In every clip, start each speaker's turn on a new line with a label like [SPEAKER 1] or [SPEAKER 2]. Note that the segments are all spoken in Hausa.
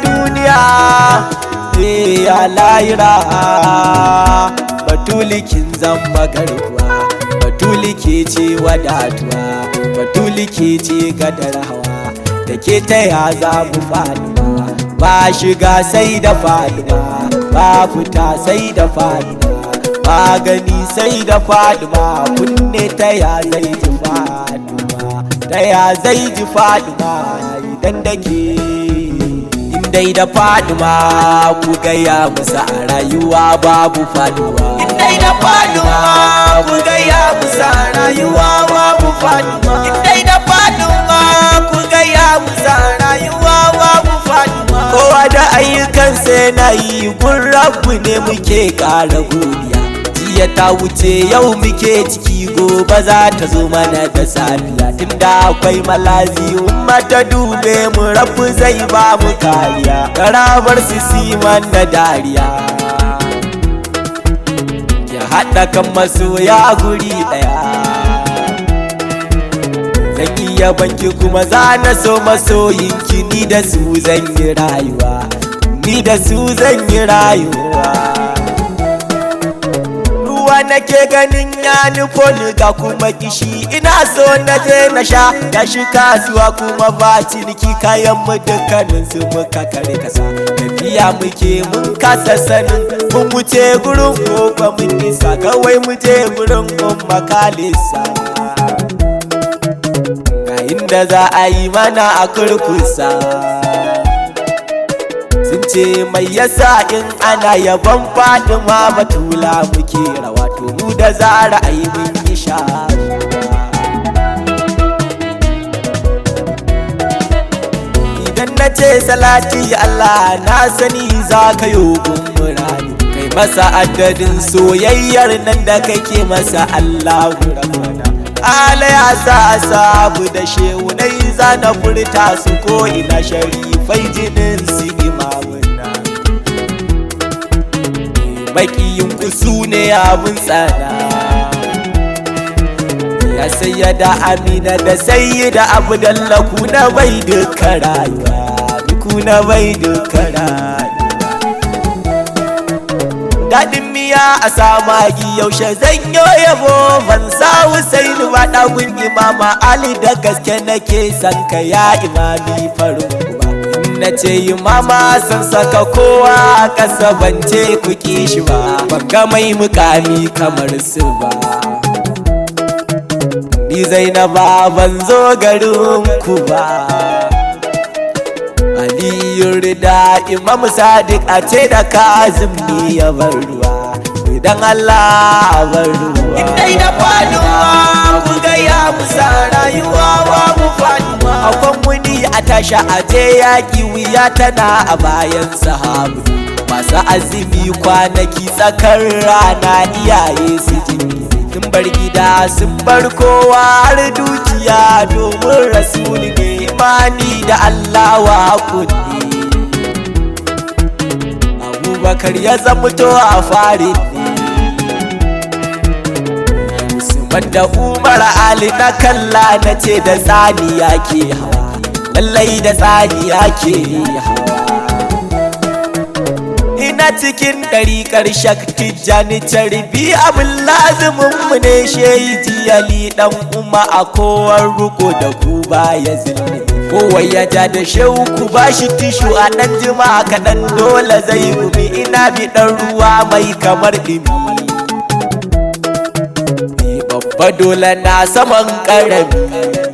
[SPEAKER 1] duniya ya lahira. Batuli kin zama garkuwa, Batuli ke ce wadatuwa, Batuli ke ce gadar hawa, da ke taya za mu faɗuwa. Ba shiga sai da faɗuwa, ba fita sai da faɗuwa, ba gani sai da faɗuwa. Kunne taya zai ji faɗuwa, taya zai ji faɗuwa idan da ke. Indai da faɗuwa ku gaya musa a rayuwa babu faɗuwa. Indai da faɗuwa ku gaya musa a rayuwa babu faɗuwa. Indai da faɗuwa ku gaya musa a rayuwa babu faɗuwa. Kowa da ayyukansa yana yi, gun Rabbu ne muke ƙara godiya. Jiya ta wuce yau muke ciki, gobe za ta zo mana da safiya. Tunda akwai malazi umma ta dube mu, Rabbu zai ba mu kariya. Karabar su siman da dariya, ya haɗa kan masoya guri ɗaya. Zan iya banki kuma za na so masoyinki, ni da su zan yi rayuwa, ni da su zan yi rayuwa. Nake ganin ya nufo ni ga kuma kishi, ina so na je na sha. Ya shi kasuwa kuma ba ciniki, kayan mu dukkanin su muka kare kasa. Tafiya muke mun kasa sanin, mun wuce gurin kofa mun nisa, kawai mu je gurin umma kalisa. Ga inda za a yi mana a kurkusa. Sun ce mai yasa in ana yaban Fatima Batula muke rawa, to mu da Zara ai mun yi shawa. Idan na ce salati Allah na sani za ka yi murani, kai masa adadin soyayyar nan da kake masa Allahu Rabbana. Ala ya sa asabu da shehunai za na furta su ko ina, sharifai jinin su imamuna. Makiyin ku su ne abin tsana, ya sayyada Amina da sayyida Abdallah, ku na bai duka rayuwa, ku na bai duka rayuwa. Daɗin miya a samagi yaushe zan yo yabo, ban sa Husainu ba ɗagun Imama Ali, da gaske nake san ka ya imami farin uba. Na ce Imama san saka kowa a ƙasa, ban ce ku ƙi shi ba, ban ga mai mukami kamar su ba. Ni Zainaba ban zo garin ku ba, Aliyu Rida Imam Sadiq a ce da Kazim ni ya bar ruwa, idan Allah a bar ruwa. Indai da faɗuwa ku gaya musa rayuwa babu faɗuwa. Akwai muni a tasha a je yaƙi, wuya tana a bayan sahabu. Masu azumi kwanaki tsakar rana, iyaye su jini sun bar gida sun bar kowa har dukiya, domin rasuli ne imani da Allah wa kunni. Abubakar ya zamto a farin ne, Usman da Umar Ali na kalla na ce da tsaniya ke hawa, lallai da tsaniya ke hawa. Ina cikin ɗariƙar Shakti Jani Carbi, abin lazimin mu ne shehi jiyali ɗan umma, a kowar ruko da ku ba ya zilli. Kowai ya ja da shehu ku ba shi tishu, a ɗan jima kaɗan dole zai gumi. Ina bi ɗan ruwa mai kamar ɗimi, babba dole na saman ƙarami.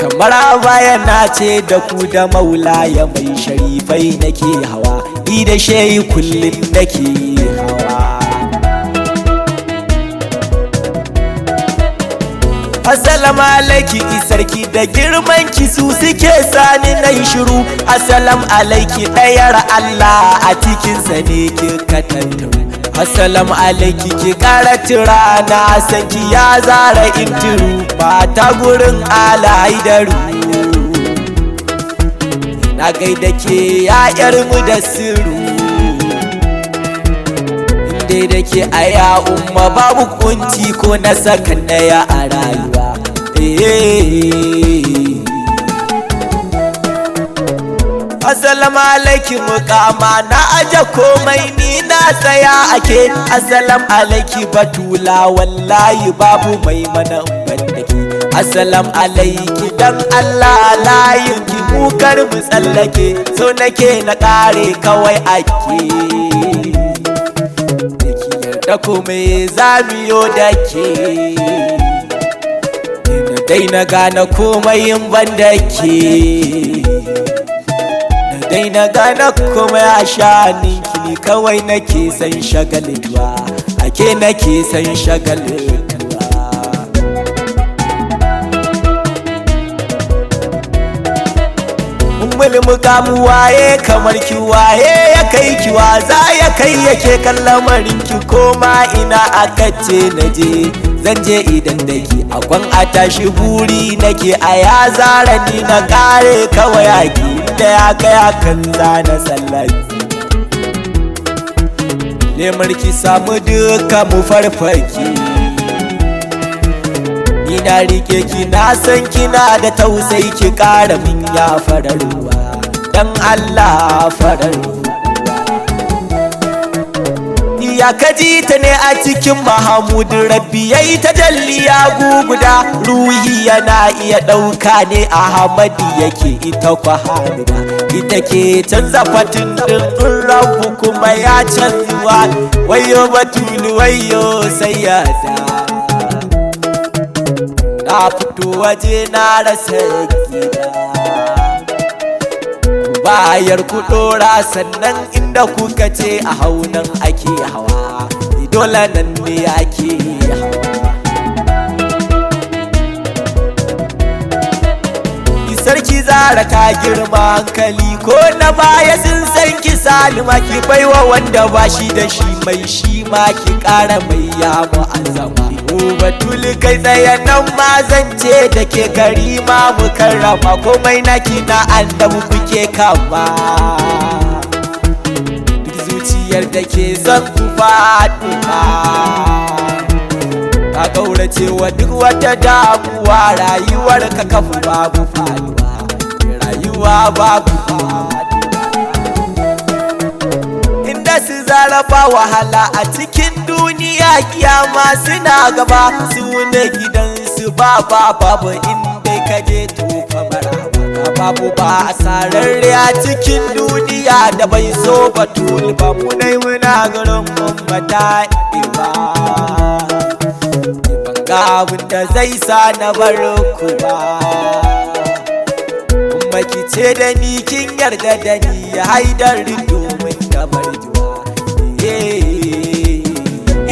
[SPEAKER 1] Kamar baya na ce da ku da maulaya mai sharifai nake hawa, ni da shehi kullum nake hawa. Assalamu alaiki sarki da girman ki su suke sani nai shiru. Assalamu alaiki ɗayar Allah a cikinsa ne ki katantaru. Assalamu alaiki ki ƙara tura na san ki ya Zara intiru, mata gurin Ala Haidaru. Na gaida ke ya'yar mu da siru, inda da ke a ya umma babu kunci ko na sakan daya a rayuwa. Assalamu alaikum mukama na aje komai ni na tsaya ake. Assalamu alaiki batula wallahi babu mai mana bandake. Assalamu alaiki dan Allah layinki mu kar mu tsallake. So nake na kare kawai ake. Da komai zamiyo dake. Dai na gane komai in banda ke. Dai na gane komai a sha'aninki ni kawai nake san shagaltuwa. Ake nake san shagaltuwa. Mulmuka mu waye kamar ki waye ya kai ki waza ya kai yake kallamarin ki koma ina aka ce naje zan je idan dake akwan a tashi buri nake a ya zara ni na kare kawai aki da ya kai akan zana sallaki lemar ki samu duka mu farfaki ni na rike ki na san kina da tausayi ki kara min ya farar ruwa dan Allah farar ruwa ya kaji ta ne a cikin Mahamud Rabbi yayi tajalliya guguda ruhi yana iya dauka ne Ahmadi yake ita kwa hamida ita ke canza fatin din Rabbu kuma ya canzuwa wayo batulu wayo sayyada na fito waje na rasa gida bayar ku dora sannan inda kuka ce a haunan ake hawa dole nan ne ake hawa sarki zara ta girma hankali ko na baya sun san ki salima ki baiwa wanda ba shi da shi mai shi ma ki kara mai yamu azama batuli kai tsaye nan ma zance da ke karima mu karrama komai naki na annabu kuke kama duk zuciyar da ke son ku faɗuka ka kaurace wa duk wata damuwa rayuwar ka kafu babu faduwa rayuwa babu faduwa inda su zarafa wahala a cikin duniya kiyama suna gaba su ne gidansu babu inda ka je tofa maraba babu ba asararre a cikin duniya da bai so batul ba mu dai muna garin ummata ba ga abin da zai sa na bar ku ba kuma ki ce da ni kin yarda da ni haidar domin da barjuwa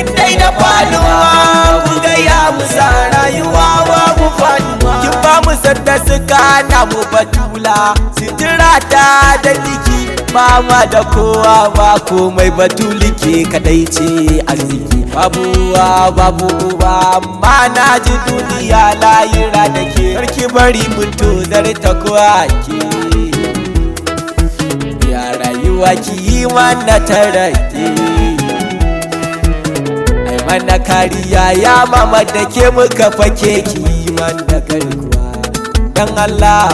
[SPEAKER 1] in dai da faduwa ku ga ya musa rayuwa babu faduwa kin ba mu sanda suka na mu batula sitira ta da liki mama da kowa ba komai batuli ke kadai ce arziki babu ba amma na ji duniya layira da ke karki bari mutu zare ta kwake ya rayuwa ki yi mana tarake ai mana kariya ya mama da ke muka fake ki yi mana garkuwa dan Allah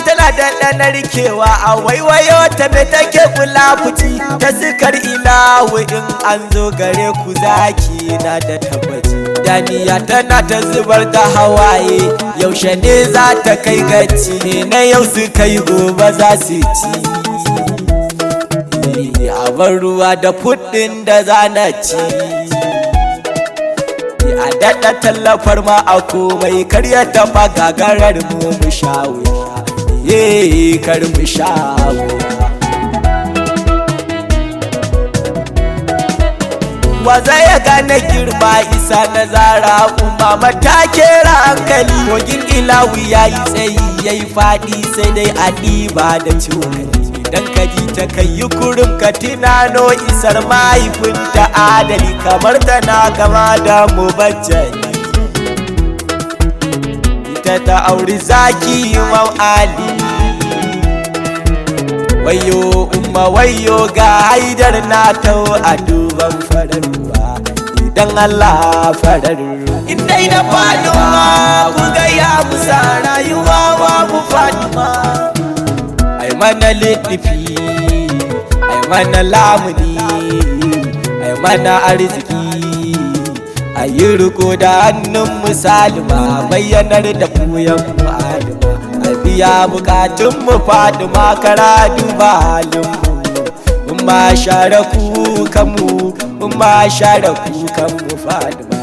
[SPEAKER 1] tana dandanar kewa a waiwayo ta me take kula fuci ta sukar ilahu in an zo gare ku zaki na da tabbaci daniya tana ta zubar da hawaye yaushe ne za ta kai gaci ne na yau su kai gobe za su ci a bar ruwa da fuddin da za na ci a daɗa tallafar ma a komai karya taɓa gagarar mu sha wuya kar mu sha wa zai ya gane girma isa na zara umma ta kera hankali kogin ilawi ya yi tsayi ya yi faɗi sai dai a ɗiba da cokali idan ka ji ta kai yi kurum ka tunano isar mahaifinta adali kamar tana kama da mubajjali ita ta auri zaki imam ali wayo umma wayo ga haidar na tau a duban farar ruwa dan Allah farar indai da Fatima ku ga ya musa rayuwa wa mu Fatima ai mana lidifi ai mana lamuni ai mana arziki ayi riko da hannun musalima bayyanar da buyan Fatima a biya bukatun mu Fatima kara duba halin mu ma share kukan mu ma share kukan mu Fatima